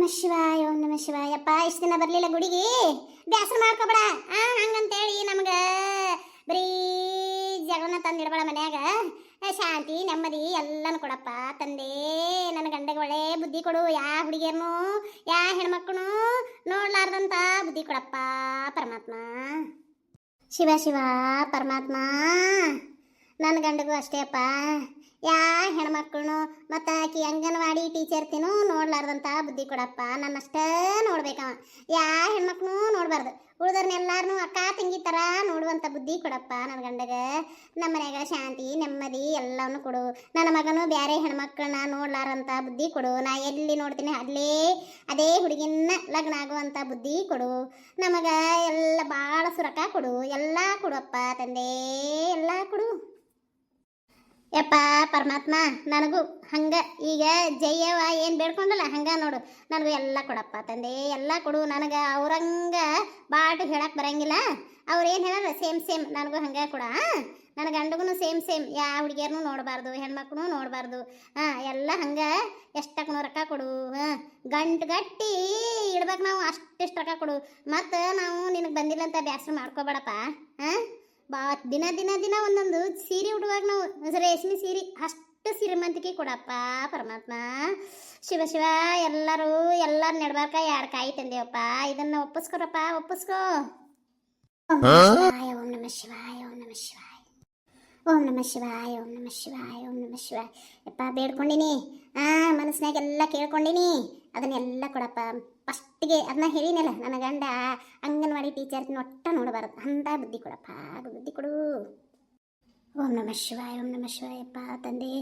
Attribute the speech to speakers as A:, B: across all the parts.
A: ಓಂ ನಮ ಶಿವಾಯ ಅಪ್ಪ ಇಷ್ಟು ದಿನ ಬರಲಿಲ್ಲ ಗುಡಿಗೆ ಬ್ಯಾಸರ ಮಾಡ್ಕೋಬೇಡ ಹಂಗಂತೇಳಿ ನಮ್ಗೆ ಬರೀ ಜಗಳನ್ನ ತಂದಿಡಬೇಡ ಮನ್ಯಾಗ ಶಾಂತಿ ನೆಮ್ಮದಿ ಎಲ್ಲನೂ ಕೊಡಪ್ಪ ತಂದೆ ನನ್ನ ಗಂಡಗೆ ಒಳ್ಳೆ ಬುದ್ಧಿ ಕೊಡು ಯಾ ಹುಡುಗಿಯರ್ನು ಯಾ ಹೆಣ್ಮಕ್ಳು ನೋಡ್ಲಾರ್ದಂತ ಬುದ್ಧಿ ಕೊಡಪ್ಪ ಪರಮಾತ್ಮ ಶಿವ ಶಿವ ಪರಮಾತ್ಮ ನನ್ನ ಗಂಡಗೂ ಅಷ್ಟೇ ಅಪ್ಪ ಯಾ ಹೆಣ್ಮಕ್ಳು ಮತ್ತು ಆಕಿ ಅಂಗನವಾಡಿ ಟೀಚರ್ತಿನೂ ನೋಡ್ಲಾರ್ದಂತ ಬುದ್ಧಿ ಕೊಡಪ್ಪ ನನ್ನಷ್ಟೇ ನೋಡ್ಬೇಕವ ಯಾ ಹೆಣ್ಮಕ್ಳು ನೋಡ್ಬಾರ್ದು ಉಳಿದವ್ರನ್ನೆಲ್ಲಾರನು ಅಕ್ಕ ತಂಗಿ ಥರ ನೋಡುವಂಥ ಬುದ್ಧಿ ಕೊಡಪ್ಪ ನನ್ನ ಗಂಡಗೆ ನಮ್ಮ ಮನ್ಯಾಗ ಶಾಂತಿ ನೆಮ್ಮದಿ ಎಲ್ಲವನ್ನೂ ಕೊಡು ನನ್ನ ಮಗನು ಬೇರೆ ಹೆಣ್ಮಕ್ಳನ್ನ ನೋಡ್ಲಾರಂಥ ಬುದ್ಧಿ ಕೊಡು ನಾ ಎಲ್ಲಿ ನೋಡ್ತೀನಿ ಅದೇ ಹುಡುಗಿನ ಲಗ್ನ ಆಗುವಂಥ ಬುದ್ಧಿ ಕೊಡು ನಮಗೆ ಎಲ್ಲ ಭಾಳ ಸುರಕ ಕೊಡು ಎಲ್ಲ ಕೊಡುವಪ್ಪ ತಂದೆ ಎಲ್ಲ ಕೊಡು ಯಪ್ಪ ಪರಮಾತ್ಮ ನನಗೂ ಹಂಗೆ ಈಗ ಜಯವ ಏನು ಬೇಡ್ಕೊಂಡಲ್ಲ ಹಂಗೆ ನೋಡು ನನಗೂ ಎಲ್ಲ ಕೊಡಪ್ಪ ತಂದೆ ಎಲ್ಲ ಕೊಡು ನನಗೆ ಅವ್ರಂಗ ಬಾಟು ಹೇಳಕ್ಕೆ ಬರಂಗಿಲ್ಲ ಅವ್ರು ಏನು ಹೇಳಲ್ಲ ಸೇಮ್ ನನಗೂ ಹಂಗೆ ಕೊಡ ನನ್ನ ಗಂಡಗೂ ಸೇಮ್ ಯಾವ ಹುಡುಗಿಯರ್ನು ನೋಡಬಾರ್ದು ಹೆಣ್ಮಕ್ಳು ನೋಡಬಾರ್ದು ಎಲ್ಲ ಹಂಗೆ ಎಷ್ಟಕ್ಕೆ ರೊಕ್ಕ ಕೊಡು ಗಟ್ಟಿ ಇಡ್ಬೇಕು ನಾವು ಅಷ್ಟಿಷ್ಟು ರೊಕ್ಕ ಕೊಡು ಮತ್ತು ನಾವು ನಿನಗೆ ಬಂದಿಲ್ಲ ಅಂತ ಬ್ಯಾಸರ ಮಾಡ್ಕೋಬೇಡಪ್ಪ ದಿನ ಒಂದೊಂದು ಸೀರೆ ಉಡುವಾಗ ನಾವು ರೇಷ್ಮೆ ಸೀರೆ ಅಷ್ಟು ಶ್ರೀಮಂತಿಕೆ ಕೊಡಪ್ಪ ಪರಮಾತ್ಮ ಶಿವ ಶಿವ ಎಲ್ಲರೂ ನೆಡ್ಬಾರ್ಕ ಎರಡು ಕಾಯಿ ತಂದೇವಪ್ಪ ಇದನ್ನ ಒಪ್ಪಿಸ್ಕೊರಪ್ಪ ಒಪ್ಪಿಸ್ಕೋ ಓಂ ನಮ ಶಿವಾಯ ಓಂ ನಮ ಶಿವಾಯ ಓಂ ನಮ ಶಿವಾಯ ಓಂ ನಮ ಶಿವಾಯ ಓಂ ನಮ ಶಿವಾಯ ಯಪ್ಪ ಬೇಡ್ಕೊಂಡಿನಿ ಮನಸ್ಸಿನಾಗೆಲ್ಲ ಕೇಳ್ಕೊಂಡಿನಿ ಅದನ್ನೆಲ್ಲ ಕೊಡಪ್ಪ ಫಸ್ಟಿಗೆ ಅದನ್ನ ಹೇಳಿನಲ್ಲ ನನ್ನ ಗಂಡ ಅಂಗನವಾಡಿ ಟೀಚರ್ ಒಟ್ಟ ನೋಡಬಾರದು ಅಂತ ಬುದ್ಧಿ ಕೊಡಪ್ಪ ಬುದ್ಧಿ ಕೊಡು ಓಂ ನಮ ಶಿವಾಯಪ್ಪ ತಂದೆ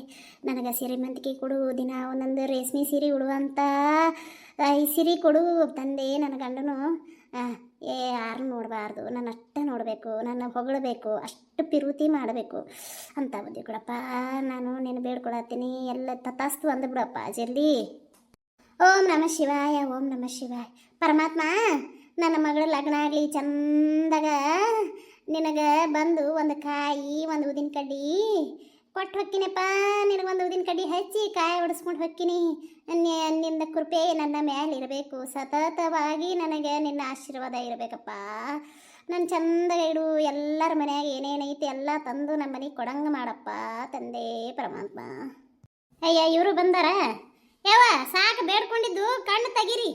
A: ನನಗೆ ಶ್ರೀಮಂತಿಕೆ ಕೊಡು ದಿನ ಒಂದೊಂದು ರೇಷ್ಮೆ ಸೀರೆ ಉಡುವಂಥ ಈ ಸೀರೆ ಕೊಡು ತಂದೆ ನನ್ನ ಗಂಡನು ಯಾರು ನೋಡಬಾರ್ದು ನನ್ನ ಅಷ್ಟ ನೋಡಬೇಕು ನನ್ನ ಹೊಗಳಬೇಕು ಅಷ್ಟು ಪಿರುತಿ ಮಾಡಬೇಕು ಅಂತ ಬುದ್ಧಿ ಕೊಡಪ್ಪ ನಾನು ನೀನು ಬೇಡ್ಕೊಳತ್ತೀನಿ ಎಲ್ಲ ತಥಾಸ್ತು ಅಂದ್ಬಿಡಪ್ಪ ಜಲ್ದಿ ಓಂ ನಮ ಶಿವಾಯ ಪರಮಾತ್ಮ ನನ್ನ ಮಗಳ ಲಗ್ನ ಆಗಲಿ ಚಂದಾಗ ನಿನಗೆ ಬಂದು ಒಂದು ಕಾಯಿ ಒಂದು ಉದಿನ ಕಡ್ಡಿ ಕೊಟ್ಟು ಹೊಕ್ಕಿನಪ್ಪ ನಿನಗೊಂದು ಉದಿನ ಕಡ್ಡಿ ಹಚ್ಚಿ ಕಾಯಿ ಹೊಡೆಸ್ಕೊಂಡು ಹೊಕ್ಕಿನಿ ನಿನ್ನ ಕೃಪೆ ನನ್ನ ಮೇಲೆ ಇರಬೇಕು ಸತತವಾಗಿ ನನಗೆ ನಿನ್ನ ಆಶೀರ್ವಾದ ಇರಬೇಕಪ್ಪ ನನ್ನ ಚಂದಾಗ ಇಡು ಎಲ್ಲರ ಮನ್ಯಾಗ ಏನೇನೈತಿ ಎಲ್ಲ ತಂದು ನಮ್ಮ ಮನೆಗೆ ಕೊಡಂಗೆ ಮಾಡಪ್ಪ ತಂದೆ ಪರಮಾತ್ಮ ಅಯ್ಯ ಇವರು ಬಂದಾರ ಯಾವ ಸಾಕು ಬೇಡ್ಕೊಂಡಿದ್ದು ಕಣ್ಣು ತೆಗೀರಿ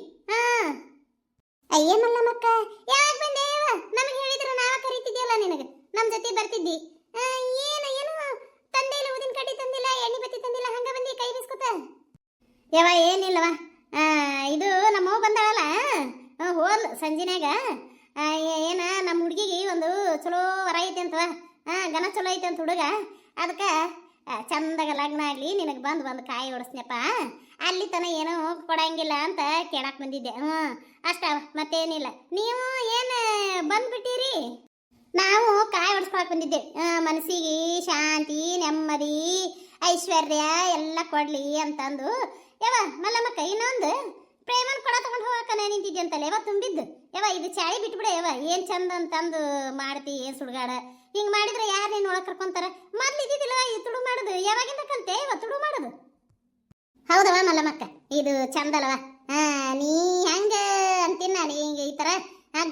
A: ಅಯ್ಯ ಮಲ್ಲಮ್ಮಕ್ಕ ಯಾಕೆ ಬಂದೆ ಯಾವ ನಮಗೆ ಹೇಳಿದ್ರೆ ನಾವ ಕರೀತಿದ್ಯಲ್ಲ ನಿನಗೆ ನಮ್ಮ ಜೊತೆ ಬರ್ತಿದ್ದಿ ಏನು ತಂದೆ ಇಲ್ಲ ಉದಿನ ಕಡ್ಡಿ ತಂದಿಲ್ಲ ಎಣ್ಣೆ ಬತ್ತಿ ತಂದಿಲ್ಲ ಹಂಗ ಬಂದಿ ಕೈ ಬಿಸ್ಕೊತ ಯಾವ ಏನಿಲ್ಲವ ಇದು ನಮ್ಮವ್ವ ಬಂದಾಳಲ್ಲ ಹೋದ್ಲು ಸಂಜಿನಾಗ ಏನ ನಮ್ಮ ಹುಡುಗಿಗೆ ಒಂದು ಚಲೋ ವರ ಐತೆ ಅಂತವ ಗನ ಚಲೋ ಐತೆ ಅಂತ ಹುಡುಗ ಅದಕ್ಕೆ ಚಂದಾಗ ಲಗ್ನ ಆಗಲಿ ನಿನಗೆ ಬಂದು ಕಾಯಿ ಹೊಡಿಸ್ನಪ್ಪ ಅಲ್ಲಿ ತನ ಏನೋ ಕೊಡಂಗಿಲ್ಲ ಅಂತ ಕೇಳಕ್ಕೆ ಬಂದಿದ್ದೆ ಅಷ್ಟ ಮತ್ತೇನಿಲ್ಲ ನೀವು ಏನು ಬಂದ್ಬಿಟ್ಟಿರಿ ನಾವು ಕಾಯಿ ಹೊಡ್ಸ್ಕೊಳಕ್ಕೆ ಬಂದಿದ್ದೆ ಮನಸ್ಸಿಗೆ ಶಾಂತಿ ನೆಮ್ಮದಿ ಐಶ್ವರ್ಯ ಎಲ್ಲ ಕೊಡ್ಲಿ ಅಂತಂದು ಯಾವ ಮಲ್ಲಮ್ಮಕ್ಕ ಇನ್ನೊಂದು ಪ್ರೇಮನ್ ಕೊಡ ತಗೊಂಡು ಹೋಗಕ್ಕ ನಿಂತಿದ್ದೆ ಅಂತಲ್ಲ ಯಾವ ತುಂಬಿದ್ದು ಯಾವ ಇದು ಚಾಳಿ ಬಿಟ್ಬಿಡ ಯಾವ ಏನು ಚಂದ ಅಂತಂದು ಮಾಡ್ತಿ ಏನು ಸುಡ್ಗಾಡ ಹಿಂಗೆ ಮಾಡಿದ್ರೆ ಯಾರು ನೀನು ಒಳಗೆ ಕರ್ಕೊಂತಾರ ಮೊದ್ಲು ಇದ್ದಿದ್ದಿಲ್ಲ ಈ ತುಡು ಮಾಡೋದು ಯಾವಾಗಿಂದ ಕಲ್ತೆ ಇವ ತುಡು ಮಾಡೋದು ಹೌದವ ಮಲ್ಲಮ್ಮಕ್ಕ ಇದು ಚಂದಲ್ವ ನೀ ಹೆಂಗೆ ಅಂತೀನಿ ನಾನು ಹಿಂಗೆ ಈ ಥರ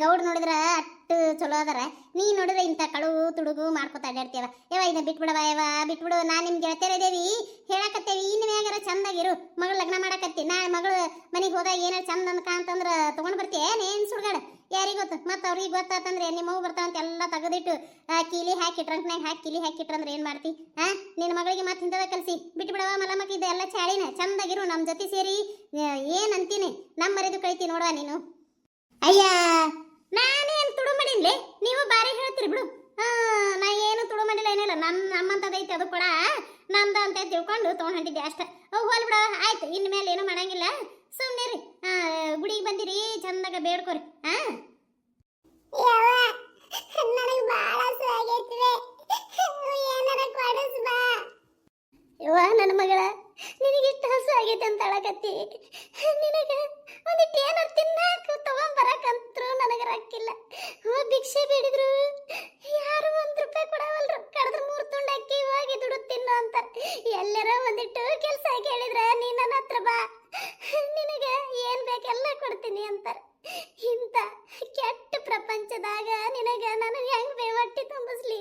A: ಗೌಡ್ ನೋಡಿದ್ರೆ ಅಟ್ಟು ಚಲೋ ಅದಾರ ನೀ ನೋಡಿದ್ರೆ ಇಂಥ ಕಡು ತುಡುಗು ಮಾಡ್ಕೊತ ಅಡ್ಡಾಡ್ತೇವ ಇದನ್ನ ಬಿಟ್ಬಿಡವ ಬಿಟ್ಬಿಡು ನಾನು ನಿಮ್ಗೆ ಗೆಳತಿಯರಿದೇವಿ ಹೇಳಕತ್ತೇವಿ ಇನ್ನು ಮ್ಯಾಗಾರ ಚಂದಾಗಿರು ಮಗಳು ಲಗ್ನ ಮಾಡಕತ್ತಿ ನಾಳೆ ಮಗಳು ಮನೆಗೆ ಹೋದಾಗ ಏನಾರು ಚಂದ ಅಂತಂದ್ರೆ ತೊಗೊಂಡು ಬರ್ತೀಯ ಏನು ಸುಡ್ಗಾಡ ಯಾರಿಗೆ ಗೊತ್ತು ಮತ್ತು ಅವ್ರಿಗೆ ಗೊತ್ತಾತಂದ್ರೆ ನಿಮ್ಮ ಮಗು ಬರ್ತಾವಂತ ಎಲ್ಲ ತೆಗೆದಿಟ್ಟು ಕೀಲಿ ಹಾಕಿ ಟ್ರಂಕ್ನಾಗ ಹಾಕಿ ಕೀಲಿ ಹಾಕಿಟ್ರಂದ್ರೆ ಏನು ಮಾಡ್ತಿ ನಿನ್ನ ಮಗಳಿಗೆ ಮತ್ತೆ ಇಂಥದ ಕಲಿಸಿ ಬಿಟ್ಬಿಡವ ಮಲ್ಲಮ್ಮಕ್ಕ ಇದು ಎಲ್ಲ ಚಾಳಿನ ಚಂದಾಗಿರು ನಮ್ಮ ಜೊತೆ ಸೇರಿ ಏನು ಅಂತೀನಿ ನಮ್ಮ ಮರೆದು ಕಳಿತಿ ನೋಡುವ ನೀನು ಅಯ್ಯ ನಾನೇನು ತುಡು ಮಾಡಿನ್ಲೆ ನೀವು ಬಾರಿ ಹೇಳ್ತೀರಿ ಬಿಡು ನಾ ಏನು ತುಡು ಮಾಡಿಲ್ಲ ಏನಿಲ್ಲ ನಮ್ಮಂಥದ್ದೈತೆ ಅದು ಕೂಡ ನಮ್ದು ಅಂತ ತಿಳ್ಕೊಂಡು ತೊಗೊಂಡು ಹೊಂಟಿದ್ದೆ ಅಷ್ಟೇ ಹೋಲ್ ಬಿಡ ಆಯ್ತು ಇನ್ನು ಮೇಲೆ ಏನು ಮಾಡಂಗಿಲ್ಲ ಸುಮ್ಮನೆ ರೀ ಗುಡಿಗೆ ಬಂದಿರಿ ಚಂದಾಗ ಬೇಡ್ಕೊರಿ ಯವ್ವ ನನ್ನ ಮಗಳ ನಿನಗಿಷ್ಟು ಹಸು ಆಗೈತೆ ಅಂತ ಅಳಕತ್ತಿ ನಿನಗೆ ಒಂದಿಟ್ಟು ಏನಾರು ತಿನ್ನಾಕ ತಗೊಂಬರಕಂತ್ರು ನನಗೆ ರೊಕ್ಕಿಲ್ಲ ಭಿಕ್ಷೆ ಬೇಡಿದ್ರು ಯಾರು ₹1 ಕೊಡವಲ್ರು ಕಳೆದ್ರೆ 3 ತುಂಡು ಅಕ್ಕಿ ಹೋಗಿ ದುಡ್ಡು ತಿನ್ನು ಅಂತ ಎಲ್ಲರ ಒಂದಿಟ್ಟು ಕೆಲಸ ಕೇಳಿದ್ರೆ ನೀ ನನ್ನ ಹತ್ರ ಬಾ ನಿನಗೆ ಏನು ಬೇಕು ಮಾಡಾಕತ್ತಾರ. ಇಂಥ ಕೆಟ್ಟ ಪ್ರಪಂಚದಾಗ ನಿನಗ ನಾನು ಹೆಂಗ್ ಹೊಟ್ಟಿ ತುಂಬಿಸ್ಲಿ?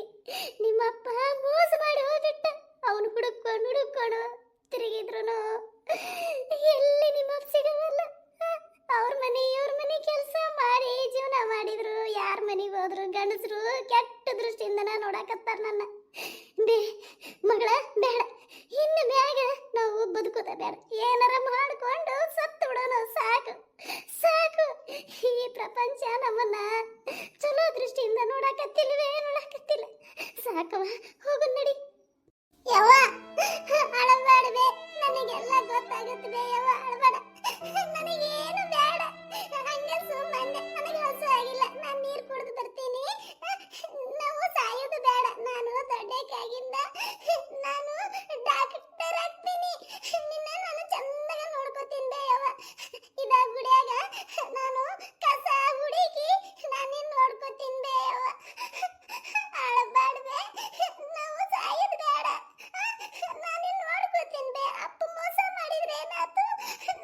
A: ನಿಮ್ಮಪ್ಪ ಮೋಸ ಮಾಡಿ ಹೋಗ್ಬಿಟ್ಟ. ಅವನು ಹುಡುಕೊಂಡು ತಿರುಗಿದ್ರು ಎಲ್ಲಿ ನಿಮ್ಮಪ್ಪ ಸಿಗವಲ್ಲ. ಅವ್ರ ಮನೆ ಇವ್ರ ಮನೆ ಕೆಲಸ ಮಾಡಿ ಜೀವನ ಮಾಡಿದ್ರು. ಯಾರ ಮನೆಗೆ ಹೋದ್ರು ಗಂಡಸರು ಕೆಟ್ಟ ದೃಷ್ಟಿಯಿಂದ ನೋಡಾಕತ್ತಾರ ನನ್ನ. ಮಗಳ ಬೇಡ, ಇನ್ನು ಮ್ಯಾಗ ನಾವು ಬದುಕೋದ ಬೇಡ. ಏನಾರ ಮಾಡ್ಕೊಂಡು ಸತ್ತು ಬಿಡೋಣ, ಸಾಕು ಸಾಕು. ಈ ಪ್ರಪಂಚ ನಮ್ಮನ್ನ ಚಲೋ ದೃಷ್ಟಿಯಿಂದ ನೋಡಾಕತ್ತಿಲ್ವೇ? ನೋಡಾಕತ್ತಿಲ್ಲ. ಸಾಕವ, ಹೋಗು ನಡಿ. ಯವ್ವ ಅಳಬೇಡವೆ, ನನಗೆಲ್ಲ ಗೊತ್ತಾಗುತ್ತದೆ. ಯವ್ವ ಅಳಬೇಡ, ನನಗೇನು ಬೇಡ. ಹಂಗೆ ಸುಮ್ಮನೆ ನನಗೆ ಹಸು ಆಗಿಲ್ಲ, ನಾನು ನೀರು ಕುಡಿದು ಬರ್ತೀನಿ. ನಾವು ಸಾಯೋದು ಬೇಡ. ನಾನು ದೊಡ್ಡಕ್ಕಾಗಿಂದ ನಾನು ಡಾಕ್ಟರ್ ಆಗ್ತೀನಿ. ನಿನ್ನ ನಾನು ಚಂದಾಗ ನೋಡ್ಕೋತೀನಿ ಬೇ ಯವ್ವ. ಇದ ಗುಡಿಯಾಗ ನಾನು ಕಸ ಹುಡುಕಿ ನಾನು ನೋಡ್ಕೋತೀನಿ ಬೇ ಯವ್ವ. ಅಳಬೇಡವೆ, ನಾವು ಸಾಯೋದು ಬೇಡ. ನಾನು ನೋಡ್ಕೋತೀನಿ ಬೇ. ಅಪ್ಪ ಮೋಸ ಮಾಡಿದ್ರೆ ಏನಾಯ್ತು?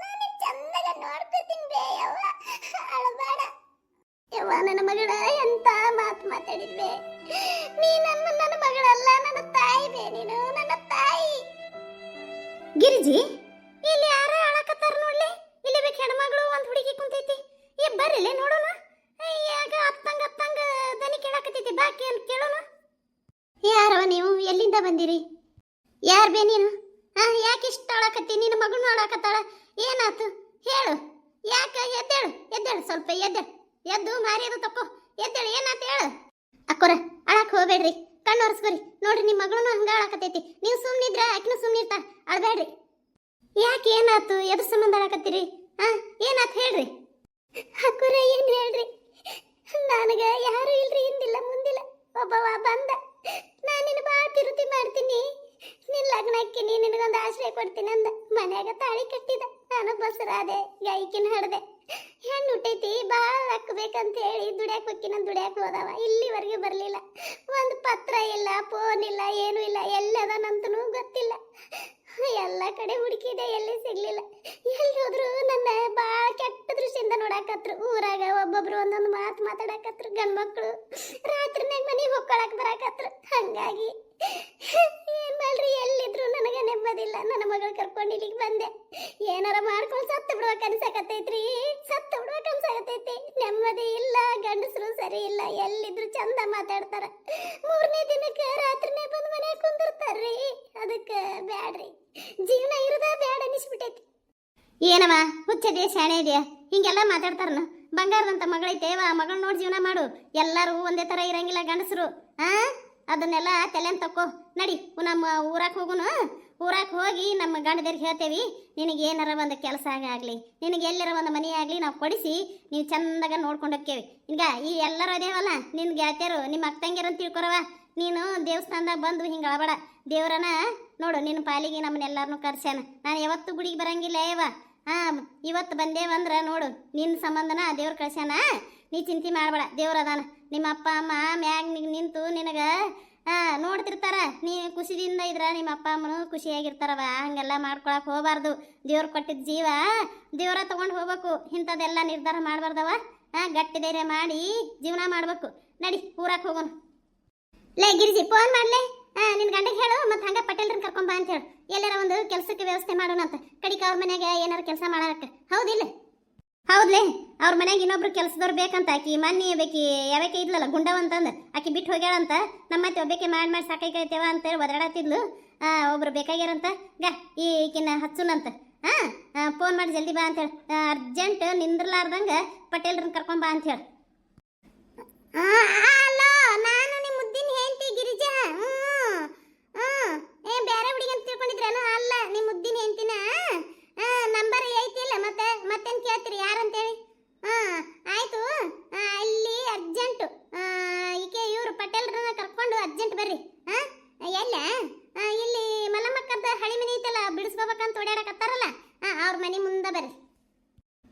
A: ನಾನು ಚಂದಾಗ ನೋಡ್ಕೋತೀನಿ ಬೇ ಯವ್ವ. ಅಳಬೇಡ ಯವ್ವ. ನನ್ನ ಮಗಳ ಎಂತ ಮಾತು ಮಾತಾಡಿದ್ವೆ. ನೀ ನನ್ನ ಮಗಳಲ್ಲ, ನನ್ನ ತಾಯಿ ಬೇ. ನೀನು ನನ್ನ ತಾಯಿ. ಗಿರಿಜಿ, ಇಲ್ಲಿ ಯಾರ ಅಳಕತ್ತಾರ ನೋಡ್ಲಿ. ಇಲ್ಲಿ ಬೇಕು ಹೆಣ್ಮಗಳು ಒಂದು ಹುಡುಗಿ ಕುಂತೈತಿ. ಬರ್ರಿಲೆ ನೋಡೋಣ. ಯಾಕ ಅತ್ತಂಗ ದನಿ ಕೇಳಾಕತ್ತೈತಿ. ಬಾಕಿ ಅಂತ ಕೇಳೋಣ. ಯಾರವ ನೀವು? ಎಲ್ಲಿಂದ ಬಂದಿರಿ? ಯಾರು ಬೇ ನೀನು? ಯಾಕೆ ಇಷ್ಟ ಅಳಕತ್ತಿ? ನಿನ್ನ ಮಗಳನ್ನ ಅಳಕತ್ತಾಳ, ಏನಾತು ಹೇಳು? ಯಾಕ? ಎದ್ದೇಳು ಸ್ವಲ್ಪ, ಎದ್ದು ಮಾರಿಯದು ತಪ್ಪು. ಎದ್ದೇಳು, ಏನಾತ ಹೇಳು? ಅಕ್ಕೋರ ಅಳಕ್ ಹೋಗ್ಬೇಡ್ರಿ, ಕಣ್ಣು ಒರೆಸ್ಕೊರಿ. ನೋಡ್ರಿ ನಿಮ್ಮ ಮಗಳನ್ನ ಹಂಗ ಅಳಕತ್ತೈತಿ. ನೀವು ಸುಮ್ಮನಿದ್ರ ಆಕಿನೂ ಸುಮ್ಮನಿರ್ತಾ. ಅಳಬೇಡ್ರಿ. ಯಾಕೆ? ಏನಾತು? ಎದ್ರ ಸಂಬಂಧ ಅಳಕತ್ತೀರಿ? ಏನಾತ್ ಹೇಳ್ರಿ? ಅಕ್ಕೋರ ಏನ್ ಹೇಳ್ರಿ? ನನಗ ಯಾರು ಇಲ್ರಿ, ಹಿಂದಿಲ್ಲ ಮುಂದಿಲ್ಲ. ಒಬ್ಬವ ಬಂದ, ನಾನು ನಿನ್ನ ಭಾಳ ತಿರುತಿ ಮಾಡ್ತೀನಿ, ನಿನ್ನ ಲಗ್ನ ಹಾಕಿನಿ, ನಿನಗೊಂದು ಆಶ್ರಯ ಕೊಡ್ತೀನಿ ಅಂದ. ಮನ್ಯಾಗ ತಾಳಿ ಕಟ್ಟಿದ. ನಾನು ಬಸರಾದೆ, ಗಾಯಿಕಿನ ಹಡ್ದೆ. ಹೆಣ್ಣು ಹುಟ್ಟೈತಿ, ಭಾಳ ಹಾಕ್ಬೇಕಂತ ಹೇಳಿ ದುಡ್ಯಾಕ ಹೋಗಿನ ದುಡ್ಯಾಕ ಹೋದವ. ಇಲ್ಲಿವರೆಗೆ ಬರಲಿಲ್ಲ. ಒಂದು ಪತ್ರ ಇಲ್ಲ, ಫೋನ್ ಇಲ್ಲ, ಏನೂ ಇಲ್ಲ. ಎಲ್ಲದನಂತನೂ ಗೊತ್ತಿಲ್ಲ. ಎಲ್ಲ ಕಡೆ ಹುಡುಕಿದೆ, ಎಲ್ಲಿ ಸಿಗ್ಲಿಲ್ಲ. ಎಲ್ಲಿ ಹೋದ್ರು ನನ್ನ ಭಾಳ ಕೆಟ್ಟ ದೃಷ್ಟಿಯಿಂದ ನೋಡಾಕತ್ರು. ಊರಾಗ ಒಬ್ಬೊಬ್ರು ಒಂದೊಂದು ಮಾತು ಮಾತಾಡಕತ್ರು. ಗಂಡ್ಮಕ್ಳು ರಾತ್ರಿನಾಗ ಮನೆಗೆ ಹೊಕ್ಕೊಳಕ್ ಬರಾಕತ್ರು. ಹಂಗಾಗಿ ಏನ್ ಮಾಡ್ರಿ, ಎಲ್ಲಿದ್ರು ನನಗೆ ನೆಮ್ಮದಿಲ್ಲ. ನನ್ನ ಮಗಳು ಕರ್ಕೊಂಡು ಇಲ್ಲಿಗೆ ಬಂದೆ. ಏನಾರ ಮಾಡ್ಕೊಂಡು ಸತ್ತು ಬಿಡ್ಬೇಕು ಅನ್ಸಕತ್ತೈತ್ರಿ. ಸತ್ತು ಬಿಡ್ಬೇಕು ಅನ್ಸಕತ್ತೈತಿ. ನೆಮ್ಮದಿ ಇಲ್ಲ, ಗಂಡಸರು ಸರಿ ಇಲ್ಲ. ಎಲ್ಲಿದ್ರು ಚಂದ ಮಾತಾಡ್ತಾರ. 3ನೇ ದಿನಕ್ಕೆ ರಾತ್ರಿನೇ ಬಂದು ಮನೆ ಕುಂದಿರ್ತಾರ್ರಿ. ಅದಕ್ಕೆ ಬ್ಯಾಡ್ರಿ, ಜೀವನ ಇರೋದ ಬ್ಯಾಡ ಅನಿಸ್ಬಿಟ್ಟೈತಿ. ಏನವ ಹುಚ್ಚದೆ ಶಾಣೆ ಇದೆಯಾ? ಹಿಂಗೆಲ್ಲ ಮಾತಾಡ್ತಾರನ? ಬಂಗಾರದಂತ ಮಗಳೈತೇವ, ಮಗಳ ನೋಡಿ ಜೀವನ ಮಾಡು. ಎಲ್ಲರೂ ಒಂದೇ ತರ ಇರಂಗಿಲ್ಲ ಗಂಡಸರು. ಅದನ್ನೆಲ್ಲ ತಲೆನ್ ತಕ್ಕೋ. ನಡಿ, ನಮ್ಮ ಊರಾಕ್ ಹೋಗುನು. ಊರಾಕ್ ಹೋಗಿ ನಮ್ಮ ಗಂಡದೇರಿಗೆ ಹೇಳ್ತೇವಿ, ನಿನಗೆ ಏನಾರ ಒಂದು ಕೆಲಸ ಆಗಲಿ, ನಿನಗೆ ಎಲ್ಲರ ಒಂದು ಮನೆ ಆಗಲಿ ನಾವು ಕೊಡಿಸಿ ನೀವು ಚಂದಾಗ ನೋಡ್ಕೊಂಡು ಹೋಕ್ಕೇವಿ. ಈಗ ಈ ಎಲ್ಲರೂ ಅದೇವಲ್ಲ ನಿನ್ನ ಗೆಳತಿಯರು, ನಿಮ್ಮ ಅಕ್ಕ ತಂಗಿಯರು ಅಂತ ತಿಳ್ಕೊರವ. ನೀನು ದೇವಸ್ಥಾನದಾಗ ಬಂದು ಹಿಂಗೆ ಅಳಬೇಡ. ದೇವ್ರನ ನೋಡು, ನಿನ್ನ ಪಾಲಿಗೆ ನಮ್ಮನ್ನೆಲ್ಲರನ್ನೂ ಕರ್ಸ್ಯಾನ. ನಾನು ಯಾವತ್ತೂ ಗುಡಿಗೆ ಬರಂಗಿಲ್ಲ ಯವ್ವ. ಇವತ್ತು ಬಂದೇವಂದ್ರೆ ನೋಡು, ನಿನ್ನ ಸಂಬಂಧನ ದೇವ್ರ ಕಳ್ಸ್ಯಾನ. ನೀ ಚಿಂತೆ ಮಾಡಬೇಡ. ದೇವ್ರದಾನ. ನಿಮ್ಮ ಅಪ್ಪ ಅಮ್ಮ ಮ್ಯಾಗ ನಿಂತು ನಿನಗೆ ನೋಡ್ತಿರ್ತಾರ. ನೀ ಖುಷಿದಿಂದ ಇದ್ರ ನಿಮ್ಮ ಅಪ್ಪ ಅಮ್ಮನು ಖುಷಿಯಾಗಿರ್ತಾರವ. ಹಂಗೆಲ್ಲ ಮಾಡ್ಕೊಳಕ್ ಹೋಗಬಾರ್ದು. ದೇವ್ರು ಕೊಟ್ಟಿದ್ದ ಜೀವ ದೇವ್ರ ತಗೊಂಡು ಹೋಗ್ಬೇಕು. ಇಂಥದ್ದೆಲ್ಲ ನಿರ್ಧಾರ ಮಾಡಬಾರ್ದವ. ಗಟ್ಟಿ ಧೈರ್ಯ ಮಾಡಿ ಜೀವನ ಮಾಡ್ಬೇಕು. ನಡಿ, ಊರಾಕ್ ಹೋಗೋಣ. ಲೇ ಗಿರಿಜಿ, ಫೋನ್ ಮಾಡ್ಲೆ. ನಿನ್ನ ಗಂಡಗೆ ಹೇಳು, ಮತ್ತು ಹಂಗೆ ಪಟೇಲ್ರನ್ನ ಕರ್ಕೊಂಬ ಅಂತ ಹೇಳು. ಎಲ್ಲಾರ ಒಂದು ಕೆಲಸಕ್ಕೆ ವ್ಯವಸ್ಥೆ ಮಾಡೋಣ ಅಂತ. ಕಡಿಕ ಅವ್ರ ಮನ್ಯಾಗ ಏನಾರು ಕೆಲಸ ಮಾಡಕ್ಕೆ. ಹೌದಿಲ್ಲ? ಹೌದ್ಲೇ, ಅವ್ರ ಮನ್ಯಾಗ ಇನ್ನೊಬ್ರು ಕೆಲಸದವ್ರು ಬೇಕಂತ. ಆಕಿ ಮನ್ನಿ ಬೇಕಿ ಯಾವಕ್ಕೆ ಇದ್ಲಲ್ಲ ಗುಂಡವಂತಂದು, ಆಕಿ ಬಿಟ್ಟು ಹೋಗ್ಯಾಳಂತ. ನಮ್ಮತ್ತೆ ಒಬ್ಬಕ್ಕೆ ಮಾಡಿ ಸಾಕೈತೇವ ಅಂತೇಳಿ ಒದರಾಡತ್ತಿದ್ಲು. ಒಬ್ರು ಬೇಕಾಗ್ಯಾರಂತ. ಈಕಿನ ಹಚ್ಚುನಂತ. ಫೋನ್ ಮಾಡಿ ಜಲ್ದಿ ಬಾ ಅಂತೇಳಿ. ಅರ್ಜೆಂಟ್ ನಿಂದ್ರಲಾರ್ದಂಗೆ ಪಟೇಲ್ರನ್ನ ಕರ್ಕೊಂಬ ಅಂತ ಹೇಳಿ. ಹಲೋ, ನಾನು ನಿಮ್ಮ ಮುದ್ದಿನ ಹೆಂಡತಿ ಗಿರಿಜಾ. ಬೇರೆ ಹುಡುಗಿ ಅಂತ ತಿಳ್ಕೊಂಡಿದ್ರೇನು? ಅಲ್ಲ, ನಿಮ್ಮ ಮುದ್ದಿನ ಹೆಂಡತಿನ. ನಂಬರ್ ಐತಿಲ್ಲ, ಮತ್ತೇನು ಕೇಳ್ತೀರಿ ಯಾರಂತೇಳಿ? ಆಯ್ತು, ಅಲ್ಲಿ ಅರ್ಜೆಂಟು. ಈಕೆ ಇವರು ಪಟೇಲ್ರನ್ನ ಕರ್ಕೊಂಡು ಅರ್ಜೆಂಟ್ ಬರ್ರಿ. ಎಲ್ಲ ಇಲ್ಲಿ ಮಲ್ಲಮ್ಮಕ್ಕದ ಹಳಿ ಮನೆ ಐತಲ್ಲ, ಬಿಡಿಸ್ಕೋಬೇಕಂತ ಓಡಾಡಕತ್ತಾರಲ್ಲ, ಅವ್ರ ಮನೆ ಮುಂದೆ ಬರ್ರಿ.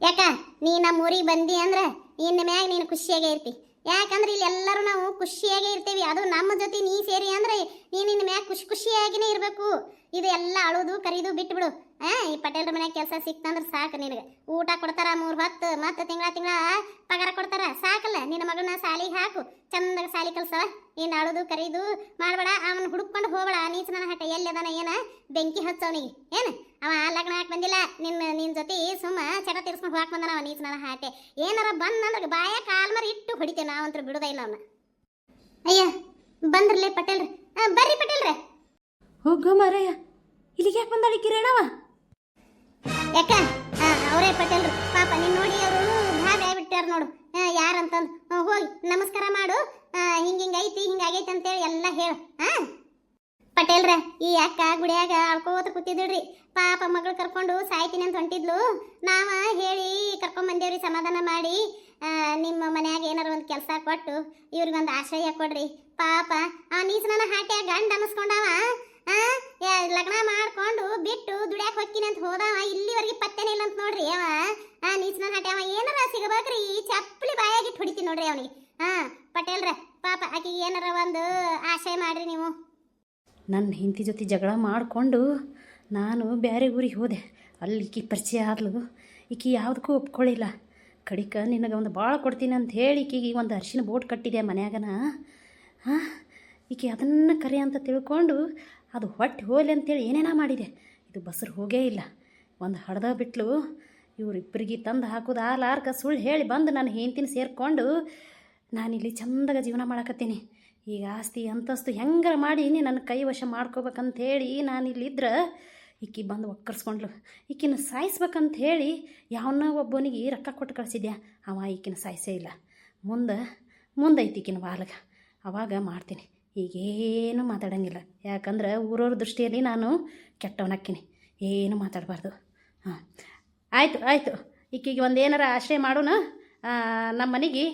A: ಯಾಕ ನೀ ನಮ್ಮ ಊರಿಗೆ ಬಂದಿ ಅಂದ್ರೆ ಇನ್ನು ಮ್ಯಾಗ ನೀನು ಖುಷಿಯಾಗೇ ಇರ್ತಿ. ಯಾಕಂದ್ರೆ ಇಲ್ಲಿ ಎಲ್ಲರೂ ನಾವು ಖುಷಿಯಾಗೇ ಇರ್ತೀವಿ. ಅದು ನಮ್ಮ ಜೊತೆ ನೀ ಸೇರಿ ಅಂದ್ರೆ ನೀನು ಇನ್ನು ಮ್ಯಾಗ ಖುಷಿಯಾಗಿನೇ ಇರಬೇಕು. ಇದು ಎಲ್ಲ ಅಳೋದು ಕರೀದು ಬಿಟ್ಬಿಡು. ಈ ಪಟೇಲ್ರ ಮನ್ಯಾಗ ಕೆಲಸ ಸಿಕ್ತಂದ್ರೆ ಸಾಕು ನಿನಗೆ. ಊಟ ಕೊಡ್ತಾರ 3 ಹೊತ್ತು, ಮತ್ತೆ ತಿಂಗಳ ಪಗಾರ ಕೊಡ್ತಾರ. ಸಾಕಲ್ಲ, ನಿನ್ನ ಮಗಳನ್ನ ಸಾಲಿಗೆ ಹಾಕು, ಚಂದಾಗ ಸಾಲಿ ಕಲ್ಸವ. ಏನು ಅಳುದು ಕರೀದು ಮಾಡಬೇಡ. ಅವನು ಹುಡುಕೊಂಡು ಹೋಗಬೇಡ. ನೀಚನ ಹಠ ಎಲ್ಲಿ ಅದಾನ, ಏನ ಬೆಂಕಿ ಹಚ್ಚವನಿಗೆ. ಏನು ಅವ ಲಗ್ನ ಹಾಕಿ ಬಂದಿಲ್ಲ, ನಿನ್ನ ಜೊತೆ ಸುಮ್ಮ ಚಟ ತೀರ್ಸ್ಕೊಂಡು ಹೋಗಕ್ಕೆ ಬಂದಾನ ಅವ ನೀಚನ ಹಾಟೆ. ಏನಾರ ಬಂದ್ರೆ ಬಾಯ ಕಾಲ್ಮರಿ ಇಟ್ಟು ಹೊಡಿತೇವೆ, ನಾವಂತೂ ಬಿಡುದೇ ಇಲ್ಲ ಅವನ್ನ. ಅಯ್ಯ ಬಂದ್ರಲ್ಲೇ ಪಟೇಲ್ರಿ, ಬರ್ರಿ ಪಟೇಲ್ರೆ.
B: ಹೋಗೋ ಮಾರಯ್ಯ, ಇಲ್ಲಿಗೆ ಯಾಕೆ ಬಂದಾಳಿ ಕಿರಣವ?
A: ಯಾಕ ಅವರೇ ಪಟೇಲ್ರು. ಪಾಪ ನೀನ್ ನೋಡಿ ಅವರು ಭಾಗ ಆಗ್ಬಿಟ್ಟಾರ ನೋಡು. ಯಾರಂತಂದು ಹೋಗಿ ನಮಸ್ಕಾರ ಮಾಡು. ಹಿಂಗೈತಿ ಹಿಂಗಾಗೈತಿ ಅಂತೇಳಿ ಎಲ್ಲ ಹೇಳು. ಪಟೇಲ್ರ, ಈ ಅಕ್ಕ ಗುಡಿಯಾಗ ಆಳ್ಕೋತ ಕೂತಿದ್ರಿ. ಪಾಪ ಮಗಳು ಕರ್ಕೊಂಡು ಸಾಯ್ತೀನಿ ಅಂತ ಹೊಂಟಿದ್ಲು. ನಾವ ಹೇಳಿ ಕರ್ಕೊಂಡ್ ಬಂದೇವ್ರಿ, ಸಮಾಧಾನ ಮಾಡಿ. ನಿಮ್ಮ ಮನ್ಯಾಗ ಏನಾರ ಒಂದು ಕೆಲಸ ಕೊಟ್ಟು ಇವ್ರಿಗೊಂದು ಆಶ್ರಯ ಕೊಡ್ರಿ. ಪಾಪ ಆ ನೀಚನ ಹಾಟ್ಯಾಗ ಗಂಡ ಅನ್ನಿಸ್ಕೊಂಡವ. ಲಗ್ನ ಮಾಡ್ಕೊಂಡು ಬಿಟ್ಟು ದುಡ್ಯಾಕ ಹೊಕ್ಕಿನಿ ಅಂತ ಹೋದವ, ಇಲ್ಲಿವರೆಗೆ ಪತ್ತೆನೇ ಇಲ್ಲ ಅಂತ ನೋಡ್ರಿ. ಅವ ನೀಚನ ಹಾಟ್ಯ ಅವ ಏನಾರ ಸಿಗಬೇಕ್ರಿ, ಚಪ್ಪಲಿ ಬಾಯಾಗಿಟ್ಟು ಹೊಡಿತೀನಿ ನೋಡ್ರಿ ಅವನಿಗೆ. ಪಟೇಲ್ರ, ಪಾಪ ಆಕಿಗೆ ಏನಾರ ಒಂದು ಆಶ್ರಯ ಮಾಡ್ರಿ ನೀವು.
B: ನನ್ನ ಹೆಂಡತಿ ಜೊತೆ ಜಗಳ ಮಾಡಿಕೊಂಡು ನಾನು ಬೇರೆ ಊರಿಗೆ ಹೋದೆ. ಅಲ್ಲಿ ಈಕಿ ಪರಿಚಯ ಆದ್ಲು. ಈಕಿ ಯಾವುದಕ್ಕೂ ಒಪ್ಕೊಳ್ಳಿಲ್ಲ. ಕಡಿಕ ನಿನಗೆ ಒಂದು ಭಾಳ ಕೊಡ್ತೀನಿ ಅಂತ ಹೇಳಿ ಈಕಿಗೆ ಒಂದು ಅರಿಶಿನ ಬೋಟ್ ಕಟ್ಟಿದೆ ಮನ್ಯಾಗನ. ಈಕಿ ಅದನ್ನು ಕರೆ ಅಂತ ತಿಳ್ಕೊಂಡು ಅದು ಹೊಟ್ಟೆ ಹೋಲಿ ಅಂತೇಳಿ ಏನೇನ ಮಾಡಿದೆ. ಇದು ಬಸ್ರು ಹೋಗೇ ಇಲ್ಲ. ಒಂದು ಹಡ್ದ ಬಿಟ್ಲು. ಇವರಿಬ್ಬರಿಗೆ ತಂದು ಹಾಕೋದು ಆಲಾರ್ಕ ಸುಳ್ಳು ಹೇಳಿ ಬಂದು ನನ್ನ ಹೆಂಡ್ತಿನ ಸೇರಿಕೊಂಡು ನಾನಿಲ್ಲಿ ಚಂದಾಗ ಜೀವನ ಮಾಡಕತ್ತೀನಿ. ಈಗ ಆಸ್ತಿ ಅಂತಸ್ತು ಹೆಂಗಾರ ಮಾಡಿ ನನ್ನ ಕೈ ವಶ ಮಾಡ್ಕೋಬೇಕಂತ ಹೇಳಿ ನಾನಿಲ್ಲಿದ್ರೆ ಈಕಿ ಬಂದು ಒಕ್ಕರ್ಸ್ಕೊಂಡ್ಲು. ಈಕಿನ ಸಾಯಿಸ್ಬೇಕಂತ ಹೇಳಿ ಯಾವನ್ನ ಒಬ್ಬನಿಗೆ ರೊಕ್ಕ ಕೊಟ್ಟು ಕಳಿಸಿದ್ಯಾ, ಅವ ಈಕಿನ ಸಾಯಿಸೇ ಇಲ್ಲ. ಮುಂದೈತಿ ಈಕಿನ ವಾಲ್ಗ, ಅವಾಗ ಮಾಡ್ತೀನಿ. ಈಗೇನು ಮಾತಾಡೋಂಗಿಲ್ಲ, ಯಾಕಂದ್ರೆ ಊರವ್ರ ದೃಷ್ಟಿಯಲ್ಲಿ ನಾನು ಕೆಟ್ಟವನಾಕ್ಕಿನಿ. ಏನು ಮಾತಾಡಬಾರ್ದು. ಆಯಿತು. ಈಕಿಗೆ ಒಂದು ಏನಾರ ಆಶ್ರಯ ಮಾಡೋಣ. ನಮ್ಮ ಮನೆಗೆ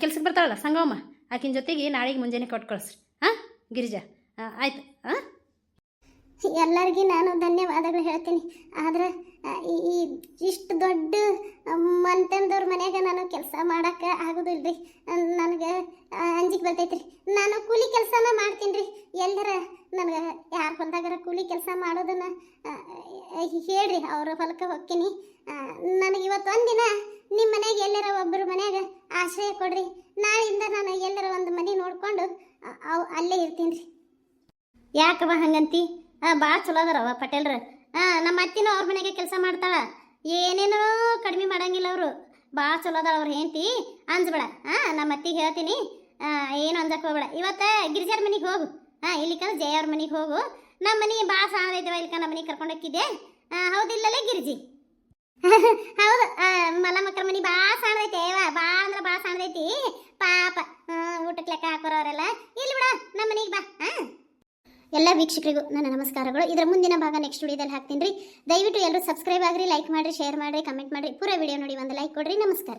B: ಕೆಲ್ಸಕ್ಕೆ ಬರ್ತಾಳಲ್ಲ ಸಂಗಮ್ಮ, ಆಕಿನ ಜೊತೆಗೆ ನಾಳೆಗೆ ಮುಂಜಾನೆ ಕೊಟ್ಟು ಕಳಿಸ್ರಿ. ಗಿರಿಜಾ, ಆಯಿತು.
A: ಎಲ್ಲರಿಗೂ ನಾನು ಧನ್ಯವಾದಗಳು ಹೇಳ್ತೀನಿ. ಆದ್ರೆ ಈ ಇಷ್ಟು ದೊಡ್ಡ ಮಂತಂದವ್ರ ಮನ್ಯಾಗ ನಾನು ಕೆಲಸ ಮಾಡೋಕ್ಕೆ ಆಗೋದಿಲ್ಲ ರೀ. ನನಗೆ ಅಂಜಿಕೆ ಬರ್ತೈತ್ರಿ. ನಾನು ಕೂಲಿ ಕೆಲಸನ ಮಾಡ್ತೀನಿ ರೀ. ಎಲ್ಲರ ನನಗೆ ಯಾರ ಹೊಲ್ದಾಗಾರ ಕೂಲಿ ಕೆಲಸ ಮಾಡೋದನ್ನು ಹೇಳ್ರಿ, ಅವ್ರ ಹೊಲಕ್ಕೆ ಹೋಗ್ತೀನಿ. ನನಗೆ ಇವತ್ತು ಒಂದಿನ ನಿಮ್ಮ ಮನೆಯಾಗ ಎಲ್ಲರ ಒಬ್ಬರು ಮನ್ಯಾಗ ಆಶ್ರಯ ಕೊಡ್ರಿ. ನಾಳೆಯಿಂದ ನಾನು ಎಲ್ಲರ ಒಂದು ಮನೆ ನೋಡ್ಕೊಂಡು ಅಲ್ಲೇ ಇರ್ತೀನಿ ರೀ. ಯಾಕವ ಹಂಗಂತಿ? ಭಾಳ ಚಲೋ ಅದಾರವ ಪಟೇಲ್ರ. ನಮ್ಮ ಅತ್ತಿನೂ ಅವ್ರ ಮನೆಗೆ ಕೆಲಸ ಮಾಡ್ತಾಳ. ಏನೇನೋ ಕಡಿಮೆ ಮಾಡಂಗಿಲ್ಲ ಅವರು. ಭಾಳ ಚಲೋ ಅದಾಳ ಅವ್ರ ಹೆಂಡತಿ. ಅಂಜಬೇಡ. ನಮ್ಮ ಅತ್ತಿಗೆ ಹೇಳ್ತೀನಿ, ಏನು ಅಂಜಕ್ಕೆ ಹೋಗ್ಬೇಡ. ಇವತ್ತು ಗಿರಿಜಾರ ಮನೆಗೆ ಹೋಗು. ಇಲ್ಲಿಕಂದ್ರೆ ಜಯ ಅವ್ರ ಮನೆಗೆ ಹೋಗು. ನಮ್ಮ ಮನೆ ಭಾಳ ಸಾಣದೈತವ, ಇಲ್ಲಿಕ ನಮ್ಮ ಮನೆಗೆ ಕರ್ಕೊಂಡು ಹೋಗಿದ್ದೆ. ಹೌದಿಲ್ಲಲೇ ಗಿರಿಜಿ? ಹೌದು, ಮಕ್ಕಳ ಮನೆ ಭಾಳ ಸಾಣದೈತೆ. ಭಾಳ ಅಂದ್ರೆ ಭಾಳ ಸಾಣದೈತಿ. ಪಾಪ ಊಟಕ್ಕೆ ಲೆಕ್ಕ ಹಾಕೋರವರೆಲ್ಲ. ಇಲ್ಲಿ ಬಿಡ, ನಮ್ಮ ಮನೆಗೆ ಬಾ. ಎಲ್ಲ ವೀಕ್ಷಕರಿಗೂ ನನ್ನ ನಮಸ್ಕಾರಗಳು. ಇದರ ಮುಂದಿನ ಭಾಗ ನೆಕ್ಸ್ಟ್ ವಿಡಿಯೋದಲ್ಲಿ ಹಾಕ್ತೀನಿ ರೀ. ದಯವಿಟ್ಟು ಎಲ್ಲರೂ ಸಬ್ಸ್ಕ್ರೈಬ್ ಆಗಿರಿ, ಲೈಕ್ ಮಾಡಿರಿ, ಶೇರ್ ಮಾಡಿರಿ, ಕಮೆಂಟ್ ಮಾಡಿರಿ. ಪೂರ ವಿಡಿಯೋ ನೋಡಿ ಒಂದು ಲೈಕ್ ಕೊಡ್ರಿ. ನಮಸ್ಕಾರ.